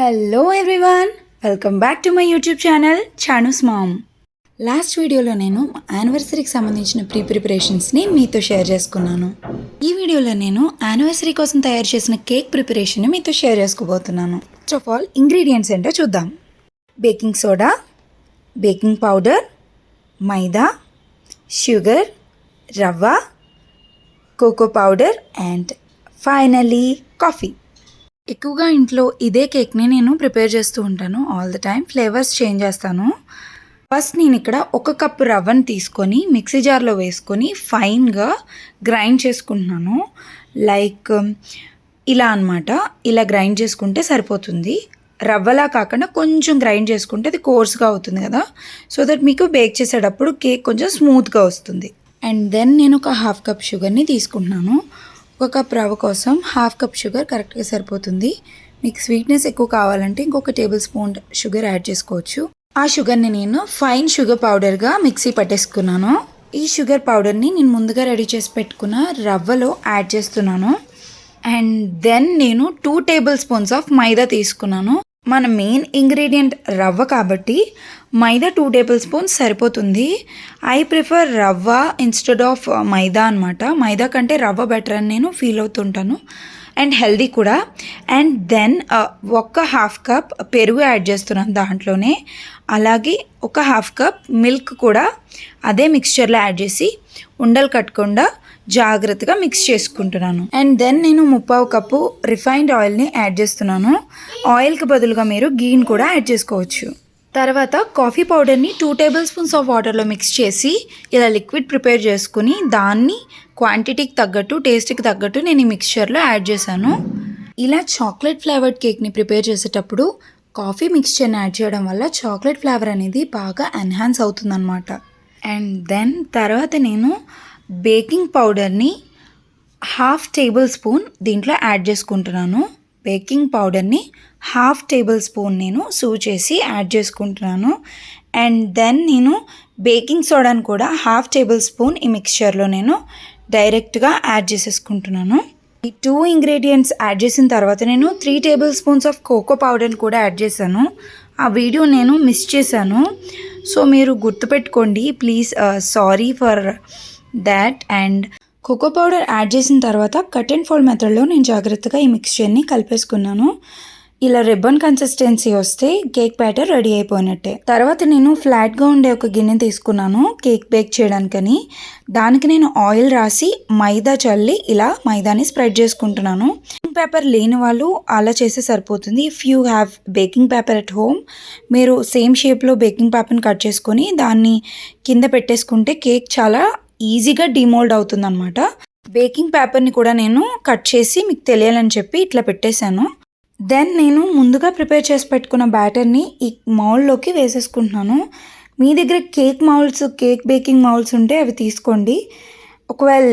Hello everyone, welcome back to my YouTube channel Chanu's mom. Last వీడియోలో నేను యానివర్సరీకి సంబంధించిన ప్రిపరేషన్స్ని మీతో షేర్ చేసుకున్నాను. ఈ వీడియోలో నేను యానివర్సరీ కోసం తయారు చేసిన కేక్ ప్రిపరేషన్ని మీతో షేర్ చేసుకోబోతున్నాను. ఫస్ట్ ఆఫ్ ఆల్ ఇంగ్రీడియంట్స్ ఏంటో చూద్దాం. Baking soda, baking powder, maida, sugar, rava, cocoa powder and finally coffee. ఎక్కువగా ఇంట్లో ఇదే కేక్ని నేను ప్రిపేర్ చేస్తూ ఉంటాను. All the time flavours change చేస్తాను. ఫస్ట్ నేను ఇక్కడ 1 కప్పు రవ్వను తీసుకొని మిక్సీ జార్లో వేసుకొని ఫైన్గా గ్రైండ్ చేసుకుంటున్నాను. లైక్ ఇలా అన్నమాట. ఇలా గ్రైండ్ చేసుకుంటే సరిపోతుంది. రవ్వలా కాకుండా కొంచెం గ్రైండ్ చేసుకుంటే అది కోర్స్గా అవుతుంది కదా, సో దట్ మీకు బేక్ చేసేటప్పుడు కేక్ కొంచెం స్మూత్గా వస్తుంది. అండ్ దెన్ నేను ఒక 1/2 కప్ షుగర్ని తీసుకుంటున్నాను. 1 కప్ రవ్వ కోసం 1/2 కప్ షుగర్ కరెక్ట్గా సరిపోతుంది. మీకు స్వీట్నెస్ ఎక్కువ కావాలంటే ఇంకొక టేబుల్ స్పూన్ షుగర్ యాడ్ చేసుకోవచ్చు. ఆ షుగర్ని నేను ఫైన్ షుగర్ పౌడర్గా మిక్సీ పట్టేసుకున్నాను. ఈ షుగర్ పౌడర్ని నేను ముందుగా రెడీ చేసి పెట్టుకున్న రవ్వలో యాడ్ చేస్తున్నాను. అండ్ దెన్ నేను 2 టేబుల్ స్పూన్స్ ఆఫ్ మైదా తీసుకున్నాను. మన మెయిన్ ఇంగ్రీడియంట్ రవ్వ కాబట్టి మైదా 2 టేబుల్ స్పూన్స్ సరిపోతుంది. ఐ ప్రిఫర్ రవ్వ ఇన్స్టెడ్ ఆఫ్ మైదా అనమాట. మైదా కంటే రవ్వ బెటర్ అని నేను ఫీల్ అవుతుంటాను అండ్ హెల్దీ కూడా. అండ్ దెన్ 1/2 కప్ పెరుగు యాడ్ చేస్తున్నాను దాంట్లోనే. అలాగే 1/2 కప్ మిల్క్ కూడా అదే మిక్స్చర్లో యాడ్ చేసి ఉండలు కట్టకుండా జాగ్రత్తగా మిక్స్ చేసుకుంటున్నాను. అండ్ దెన్ నేను 1/4 కప్పు రిఫైన్డ్ ఆయిల్ని యాడ్ చేస్తున్నాను. ఆయిల్కి బదులుగా మీరు గీని కూడా యాడ్ చేసుకోవచ్చు. తర్వాత కాఫీ పౌడర్ని 2 టేబుల్ స్పూన్స్ ఆఫ్ వాటర్లో మిక్స్ చేసి ఇలా లిక్విడ్ ప్రిపేర్ చేసుకుని దాన్ని క్వాంటిటీకి తగ్గట్టు టేస్ట్కి తగ్గట్టు నేను ఈ మిక్స్చర్లో యాడ్ చేశాను. ఇలా చాక్లెట్ ఫ్లేవర్డ్ కేక్ని ప్రిపేర్ చేసేటప్పుడు కాఫీ మిక్స్చర్ని యాడ్ చేయడం వల్ల చాక్లెట్ ఫ్లేవర్ అనేది బాగా ఎన్హాన్స్ అవుతుందన్నమాట. అండ్ దెన్ తర్వాత నేను బేకింగ్ పౌడర్ని 1/2 టేబుల్ స్పూన్ దీంట్లో యాడ్ చేసుకుంటున్నాను. బేకింగ్ పౌడర్ని 1/2 టేబుల్ స్పూన్ నేను సూవ్ చేసి యాడ్ చేసుకుంటున్నాను. అండ్ దెన్ నేను బేకింగ్ సోడాని కూడా 1/2 టేబుల్ స్పూన్ ఈ మిక్స్చర్లో నేను డైరెక్ట్గా యాడ్ చేసేసుకుంటున్నాను. ఈ 2 ఇంగ్రీడియంట్స్ యాడ్ చేసిన తర్వాత నేను 3 టేబుల్ స్పూన్స్ ఆఫ్ కోకో పౌడర్ని కూడా యాడ్ చేశాను. ఆ వీడియో నేను మిస్ చేశాను, సో మీరు గుర్తుపెట్టుకోండి please. Sorry for that. And cocoa powder add చేసిన తర్వాత కట్ అండ్ ఫోల్డ్ మెథడ్లో నేను జాగ్రత్తగా ఈ మిక్స్చర్ని కలిపేసుకున్నాను. ఇలా రిబ్బన్ కన్సిస్టెన్సీ వస్తే కేక్ బ్యాటర్ రెడీ అయిపోయినట్టే. తర్వాత నేను ఫ్లాట్గా ఉండే ఒక గిన్నె తీసుకున్నాను కేక్ బేక్ చేయడానికని. దానికి నేను ఆయిల్ రాసి మైదా చల్లి ఇలా మైదాని స్ప్రెడ్ చేసుకుంటున్నాను. బేకింగ్ పేపర్ లేని వాళ్ళు అలా చేస్తే సరిపోతుంది. If you have baking paper at home, మీరు సేమ్ షేప్లో బేకింగ్ పేపర్ని కట్ చేసుకొని దాన్ని కింద పెట్టేసుకుంటే కేక్ చాలా ఈజీగా డిమోల్డ్ అవుతుందన్నమాట. బేకింగ్ పేపర్ని కూడా నేను కట్ చేసి మీకు తెలియాలని చెప్పి ఇట్లా పెట్టేశాను. దెన్ నేను ముందుగా ప్రిపేర్ చేసి పెట్టుకున్న బ్యాటర్ని ఈ మౌల్డ్లోకి వేసేసుకుంటున్నాను. మీ దగ్గర కేక్ బేకింగ్ మౌల్డ్స్ ఉంటే అవి తీసుకోండి. ఒకవేళ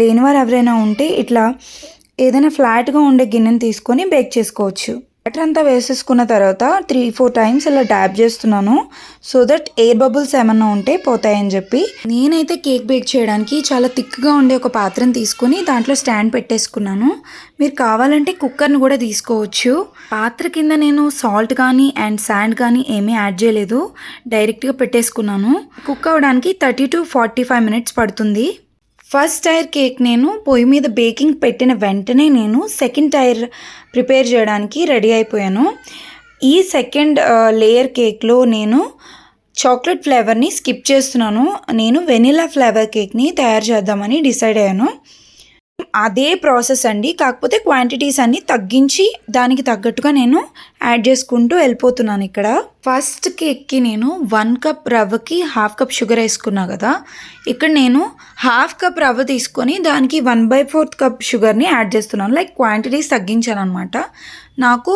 లేని వారు ఎవరైనా ఉంటే ఇట్లా ఏదైనా ఫ్లాట్గా ఉండే గిన్నెని తీసుకొని బేక్ చేసుకోవచ్చు. బ్యాటర్ అంతా వేసేసుకున్న తర్వాత 3-4 టైమ్స్ ఇలా డ్యాబ్ చేస్తున్నాను, సో దట్ ఎయిర్ బబుల్స్ ఏమన్నా ఉంటే పోతాయని చెప్పి. నేనైతే కేక్ బేక్ చేయడానికి చాలా థిక్గా ఉండే ఒక పాత్రను తీసుకొని దాంట్లో స్టాండ్ పెట్టేసుకున్నాను. మీరు కావాలంటే కుక్కర్ని కూడా తీసుకోవచ్చు. పాత్ర కింద నేను సాల్ట్ కానీ అండ్ శాండ్ కానీ ఏమీ యాడ్ చేయలేదు, డైరెక్ట్గా పెట్టేసుకున్నాను. కుక్ అవ్వడానికి 30 to 45 మినిట్స్ పడుతుంది. ఫస్ట్ టైర్ కేక్ నేను పొయ్యి మీద బేకింగ్ పెట్టిన వెంటనే నేను సెకండ్ టైర్ ప్రిపేర్ చేయడానికి రెడీ అయిపోయాను. ఈ సెకండ్ లేయర్ కేక్లో నేను చాక్లెట్ ఫ్లేవర్ని స్కిప్ చేస్తున్నాను. నేను వెనిలా ఫ్లేవర్ కేక్ని తయారు చేద్దామని డిసైడ్ అయ్యాను. అదే ప్రాసెస్ అండి, కాకపోతే క్వాంటిటీస్ అన్నీ తగ్గించి దానికి తగ్గట్టుగా నేను యాడ్ చేసుకుంటూ వెళ్ళిపోతున్నాను. ఇక్కడ ఫస్ట్ కేక్కి నేను 1 కప్ రవ్వకి 1/2 కప్ షుగర్ వేసుకున్నా కదా, ఇక్కడ నేను 1/2 కప్ రవ్వ తీసుకొని దానికి 1/4 కప్ షుగర్ని యాడ్ చేస్తున్నాను. లైక్ క్వాంటిటీస్ తగ్గించాను అనమాట. నాకు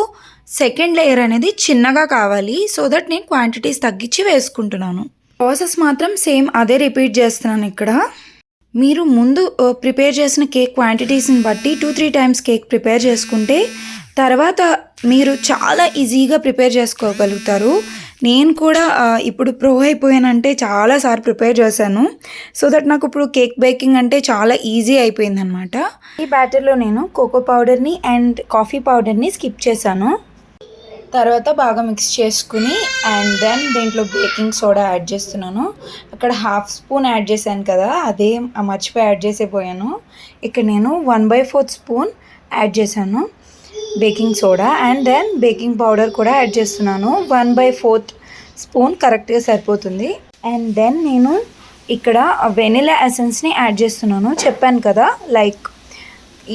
సెకండ్ లేయర్ అనేది చిన్నగా కావాలి, సో దట్ నేను క్వాంటిటీస్ తగ్గించి వేసుకుంటున్నాను. ప్రాసెస్ మాత్రం సేమ్ అదే రిపీట్ చేస్తున్నాను. ఇక్కడ మీరు ముందు ప్రిపేర్ చేసిన కేక్ క్వాంటిటీస్ని బట్టి 2-3 టైమ్స్ కేక్ ప్రిపేర్ చేసుకుంటే తర్వాత మీరు చాలా ఈజీగా ప్రిపేర్ చేసుకోగలుగుతారు. నేను కూడా ఇప్పుడు ప్రో అయిపోయానంటే చాలాసార్లు ప్రిపేర్ చేశాను, సో దట్ నాకు ఇప్పుడు కేక్ బేకింగ్ అంటే చాలా ఈజీ అయిపోయింది అనమాట. ఈ బ్యాటర్లో నేను కోకో పౌడర్ని అండ్ కాఫీ పౌడర్ని స్కిప్ చేశాను. తర్వాత బాగా మిక్స్ చేసుకుని అండ్ దెన్ దీంట్లో బేకింగ్ సోడా యాడ్ చేస్తున్నాను. అక్కడ 1/2 స్పూన్ యాడ్ చేశాను కదా, అదే మర్చిపోయి యాడ్ చేసేపోయాను. ఇక్కడ నేను 1/4 స్పూన్ యాడ్ చేశాను baking soda. And then baking powder కూడా యాడ్ చేస్తున్నాను. 1/4 స్పూన్ కరెక్ట్గా సరిపోతుంది. అండ్ దెన్ నేను ఇక్కడ వెనిలా ఎసెన్స్ని యాడ్ చేస్తున్నాను. చెప్పాను కదా, లైక్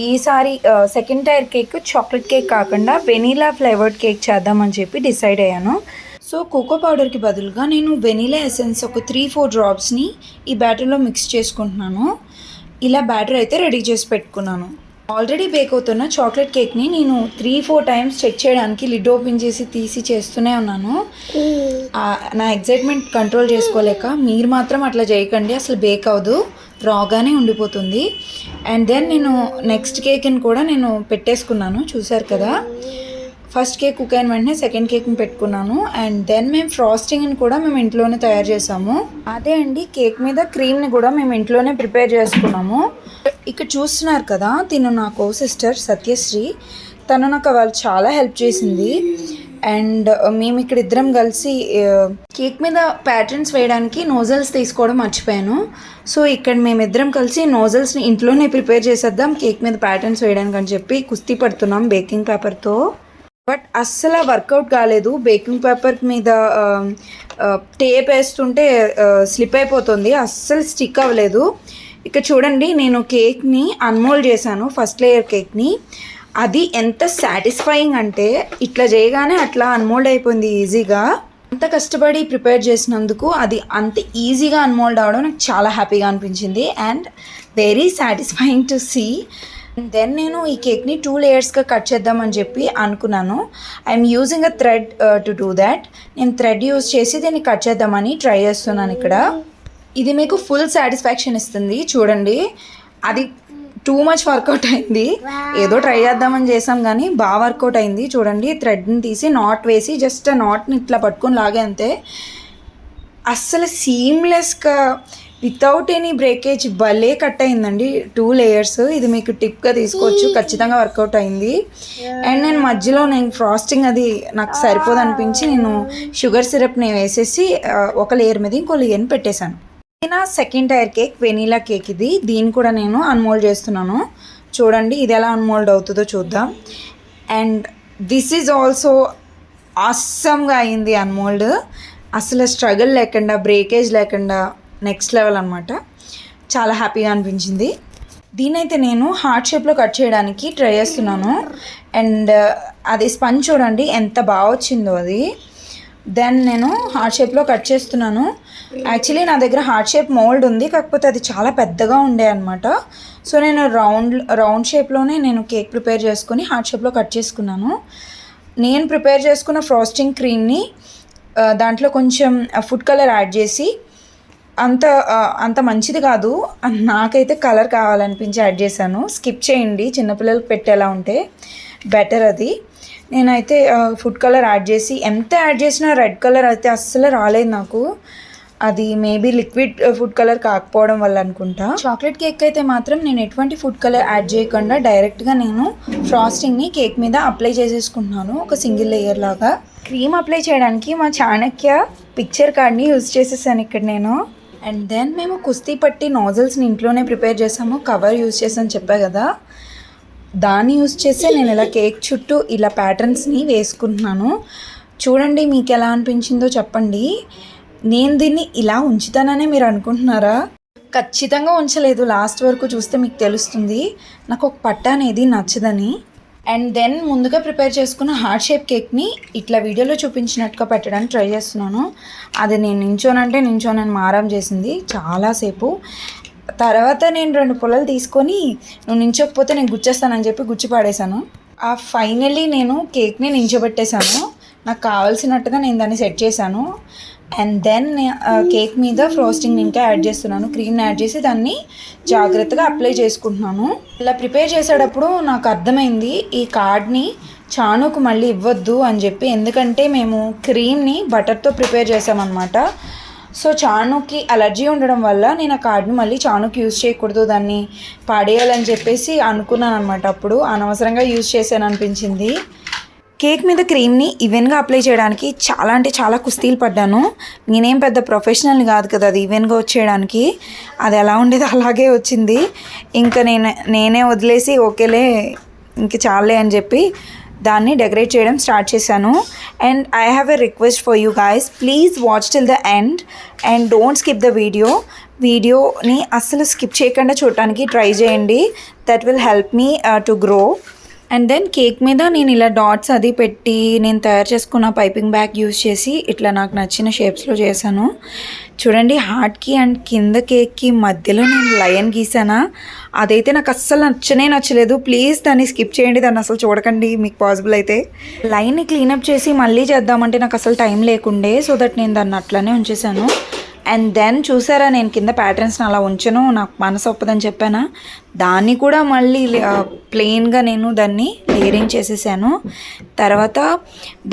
ఈసారి second tyre cake chocolate cake కాకుండా వెనీలా ఫ్లేవర్డ్ కేక్ చేద్దామని చెప్పి డిసైడ్ అయ్యాను. సో కోకో పౌడర్కి బదులుగా నేను వెనీలా ఎసెన్స్ ఒక 3-4 డ్రాప్స్ని ఈ బ్యాటర్లో మిక్స్ చేసుకుంటున్నాను. ఇలా బ్యాటర్ అయితే రెడీ చేసి పెట్టుకున్నాను. ఆల్రెడీ బేక్ అవుతున్న చాక్లెట్ కేక్ని నేను 3-4 టైమ్స్ చెక్ చేయడానికి లిడ్ ఓపెన్ చేసి తీసి చేస్తూనే ఉన్నాను. నా ఎగ్జైట్మెంట్ కంట్రోల్ చేసుకోలేక, మీరు మాత్రం అట్లా చేయకండి, అసలు బేక్ అవ్వదు, రాగానే ఉండిపోతుంది. అండ్ దెన్ నేను నెక్స్ట్ కేక్ని కూడా నేను పెట్టేసుకున్నాను, చూసారు కదా. ఫస్ట్ కేక్ కుక్ అయిన వెంటనే సెకండ్ కేక్ని పెట్టుకున్నాను. అండ్ దెన్ మేము ఫ్రాస్టింగ్ని కూడా మేము ఇంట్లోనే తయారు చేసాము. అదే అండి, కేక్ మీద క్రీమ్ని కూడా మేము ఇంట్లోనే ప్రిపేర్ చేసుకున్నాము. ఇక్కడ చూస్తున్నారు కదా, తిను నా కో సిస్టర్ సత్యశ్రీ. తను నాకు వాళ్ళు చాలా హెల్ప్ చేసింది. అండ్ మేము ఇక్కడ ఇద్దరం కలిసి కేక్ మీద ప్యాటర్న్స్ వేయడానికి నోజల్స్ తీసుకోవడం మర్చిపోయాను. సో ఇక్కడ మేమిద్దరం కలిసి నోజల్స్ని ఇంట్లోనే ప్రిపేర్ చేసేద్దాం కేక్ మీద ప్యాటర్న్స్ వేయడానికి అని చెప్పి కుస్తీ పడుతున్నాం బేకింగ్ పేపర్తో. బట్ అస్సలు వర్కౌట్ కాలేదు. బేకింగ్ పేపర్ మీద టేప్ వేస్తుంటే స్లిప్ అయిపోతుంది, అస్సలు స్టిక్ అవ్వలేదు. ఇక్కడ చూడండి, నేను కేక్ని అన్మోల్డ్ చేశాను, ఫస్ట్ లేయర్ కేక్ని. అది ఎంత సాటిస్ఫైయింగ్ అంటే ఇట్లా చేయగానే అట్లా అన్మోల్డ్ అయిపోయింది ఈజీగా. అంత కష్టపడి ప్రిపేర్ చేసినందుకు అది అంత ఈజీగా అన్మోల్డ్ అవడం నాకు చాలా హ్యాపీగా అనిపించింది and very satisfying to see. Then నేను ఈ కేక్ని 2 లేయర్స్గా కట్ చేద్దామని చెప్పి అనుకున్నాను. I'm using a thread to do that. నేను థ్రెడ్ యూజ్ చేసి దీన్ని కట్ చేద్దామని ట్రై చేస్తున్నాను. ఇక్కడ ఇది మీకు ఫుల్ సాటిస్ఫాక్షన్ ఇస్తుంది. చూడండి, అది టూ మచ్ వర్కౌట్ అయింది. ఏదో ట్రై చేద్దామని చేసాం కానీ బాగా వర్కౌట్ అయింది. చూడండి, థ్రెడ్ని తీసి నాట్ వేసి జస్ట్ ఆ నాట్ని ఇట్లా పట్టుకొని లాగే అంతే. అస్సలు సీమ్లెస్గా వితౌట్ ఎనీ బ్రేకేజ్ భలే కట్ అయిందండి 2 లేయర్స్. ఇది మీకు టిప్గా తీసుకోవచ్చు, ఖచ్చితంగా వర్కౌట్ అయింది. అండ్ నేను మధ్యలో ఫ్రాస్టింగ్ అది నాకు సరిపోదు అనిపించి నేను షుగర్ సిరప్ని వేసేసి ఒక లేయర్ మీద ఇంకో లేయర్ని పెట్టేశాను. నా second tyre cake vanilla cake ఇది. దీన్ని కూడా నేను అన్మోల్డ్ చేస్తున్నాను. చూడండి, ఇది ఎలా అన్మోల్డ్ అవుతుందో చూద్దాం. అండ్ దిస్ ఈజ్ ఆల్సో ఆసమ్గా అయింది అన్మోల్డ్. అసలు స్ట్రగుల్ లేకుండా, బ్రేకేజ్ లేకుండా నెక్స్ట్ లెవెల్ అనమాట. చాలా హ్యాపీగా అనిపించింది. దీనైతే నేను హార్ట్ షేప్లో కట్ చేయడానికి ట్రై చేస్తున్నాను. అండ్ అది స్పంజ్ చూడండి ఎంత బాగా వచ్చిందో అది. దెన్ నేను హార్ట్ షేప్లో కట్ చేస్తున్నాను. యాక్చువల్లీ నా దగ్గర హార్ట్ షేప్ మోల్డ్ ఉంది, కాకపోతే అది చాలా పెద్దగా ఉండే అనమాట. సో నేను రౌండ్ షేప్లోనే నేను కేక్ ప్రిపేర్ చేసుకొని హార్ట్ షేప్లో కట్ చేసుకున్నాను. నేను ప్రిపేర్ చేసుకున్న ఫ్రాస్టింగ్ క్రీమ్ని దాంట్లో కొంచెం ఫుడ్ కలర్ యాడ్ చేసి, అంత మంచిది కాదు, నాకైతే కలర్ కావాలనిపించి యాడ్ చేశాను. స్కిప్ చేయండి, చిన్నపిల్లలకు పెట్టేలా ఉంటే బెటర్ అది. నేనైతే ఫుడ్ కలర్ యాడ్ చేసి, ఎంత యాడ్ చేసినా రెడ్ కలర్ అయితే అస్సలు రాలేదు నాకు. అది మేబీ లిక్విడ్ ఫుడ్ కలర్ కాకపోవడం వల్ల అనుకుంటా. చాక్లెట్ కేక్ అయితే మాత్రం నేను ఎటువంటి ఫుడ్ కలర్ యాడ్ చేయకుండా డైరెక్ట్గా నేను ఫ్రాస్టింగ్ని కేక్ మీద అప్లై చేసేసుకుంటున్నాను, ఒక సింగిల్ లేయర్ లాగా. క్రీమ్ అప్లై చేయడానికి మా చాణక్య పిక్చర్ కార్డ్ని యూజ్ చేసేసాను ఇక్కడ నేను. అండ్ దెన్ మేము కుస్తీ పట్టి నోజల్స్ని ఇంట్లోనే ప్రిపేర్ చేసాము, కవర్ యూజ్ చేసాను చెప్పా కదా, దాన్ని యూజ్ చేసి నేను ఇలా కేక్ చుట్టూ ఇలా ప్యాటర్న్స్ని వేసుకుంటున్నాను. చూడండి, మీకు ఎలా అనిపించిందో చెప్పండి. నేను దీన్ని ఇలా ఉంచుతాననే మీరు అనుకుంటున్నారా? ఖచ్చితంగా ఉంచలేదు, లాస్ట్ వరకు చూస్తే మీకు తెలుస్తుంది నాకు ఒక పట్ట అనేది నచ్చదని. అండ్ దెన్ ముందుగా ప్రిపేర్ చేసుకున్న హార్ట్ షేప్ కేక్ని ఇట్లా వీడియోలో చూపించినట్టుగా పెట్టడానికి ట్రై చేస్తున్నాను. అది నేను నించోనని మారం చేసింది చాలాసేపు. తర్వాత నేను 2 పుల్లలు తీసుకొని, నువ్వు నించోకపోతే నేను గుచ్చేస్తానని చెప్పి గుచ్చి పాడేశాను. ఫైనల్లీ నేను కేక్ని నించోబెట్టేశాను. నాకు కావాల్సినట్టుగా నేను దాన్ని సెట్ చేశాను. అండ్ దెన్ కేక్ మీద ఫ్రోస్టింగ్ ఇంకా యాడ్ చేస్తున్నాను, క్రీమ్ని యాడ్ చేసి దాన్ని జాగ్రత్తగా అప్లై చేసుకుంటున్నాను. ఇలా ప్రిపేర్ చేసేటప్పుడు నాకు అర్థమైంది ఈ కార్డ్ని చానుకు మళ్ళీ ఇవ్వద్దు అని చెప్పి, ఎందుకంటే మేము క్రీమ్ని బటర్తో ప్రిపేర్ చేసామన్నమాట. సో చానుకి అలర్జీ ఉండడం వల్ల నేను ఆ కార్డ్ని మళ్ళీ చానుకి యూజ్ చేయకూడదు, దాన్ని పాడేయాలని చెప్పేసి అనుకున్నాను అనమాట. అప్పుడు అనవసరంగా యూజ్ చేశాను అనిపించింది. కేక్ మీద క్రీమ్ని ఈవెన్గా అప్లై చేయడానికి చాలా అంటే చాలా కుస్తీలు పడ్డాను. నేనేం పెద్ద ప్రొఫెషనల్ కాదు కదా అది ఈవెన్గా వచ్చేయడానికి. అది ఎలా ఉండేది అలాగే వచ్చింది. ఇంకా నేనే వదిలేసి ఓకేలే ఇంక చాలే అని చెప్పి దాన్ని డెకరేట్ చేయడం స్టార్ట్ చేశాను. And I have a request for you guys, please watch till the end and don't skip the వీడియోని అస్సలు స్కిప్ చేయకుండా చూడటానికి ట్రై చేయండి. That will help me to grow. And then cake మీద నేను ఇలా డాట్స్ అది పెట్టి నేను తయారు చేసుకున్న పైపింగ్ బ్యాగ్ యూజ్ చేసి ఇట్లా నాకు నచ్చిన షేప్స్లో చేశాను. చూడండి, హార్ట్కి అండ్ కింద కేక్కి మధ్యలో నేను లయన్ గీసానా, అదైతే నాకు అస్సలు నచ్చలేదు. ప్లీజ్ దాన్ని స్కిప్ చేయండి, దాన్ని అసలు చూడకండి మీకు పాసిబుల్ అయితే. లైన్ని క్లీనప్ చేసి మళ్ళీ చేద్దామంటే నాకు అసలు టైం లేకుండే, సో దట్ నేను దాన్ని అట్లానే ఉంచేసాను. అండ్ దెన్ చూసారా, నేను కింద ప్యాటర్న్స్ని అలా ఉంచను, నాకు మనసు ఒప్పదని చెప్పానా, దాన్ని కూడా మళ్ళీ ప్లెయిన్గా నేను దాన్ని లేయరింగ్ చేసేసాను. తర్వాత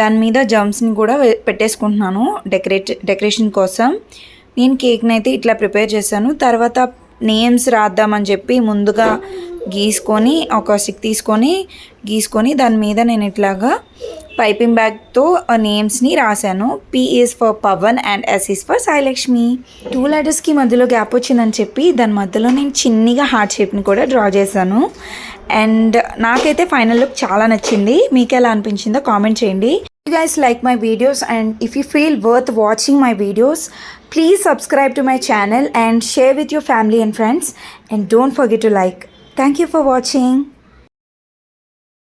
దాని మీద జమ్స్ని కూడా పెట్టేసుకుంటున్నాను డెకరేషన్ కోసం. నేను కేక్ని అయితే ఇట్లా ప్రిపేర్ చేశాను. తర్వాత నేమ్స్ రాద్దామని చెప్పి ముందుగా గీసుకొని ఒక స్టిక్ తీసుకొని గీసుకొని దాని మీద నేను ఇట్లాగా పైపింగ్ బ్యాగ్తో నేమ్స్ని రాశాను. P is for Pavan and S is for Sailakshmi. 2 లెటర్స్కి మధ్యలో గ్యాప్ వచ్చిందని చెప్పి దాని మధ్యలో నేను చిన్నగా హార్ట్ షేప్ని కూడా డ్రా చేశాను. అండ్ నాకైతే ఫైనల్ లుక్ చాలా నచ్చింది. మీకు ఎలా అనిపించిందో కామెంట్ చేయండి. You guys like my videos, and if you feel worth watching my videos, please subscribe to my channel and share with your family and friends, and don't forget to like. Thank you for watching.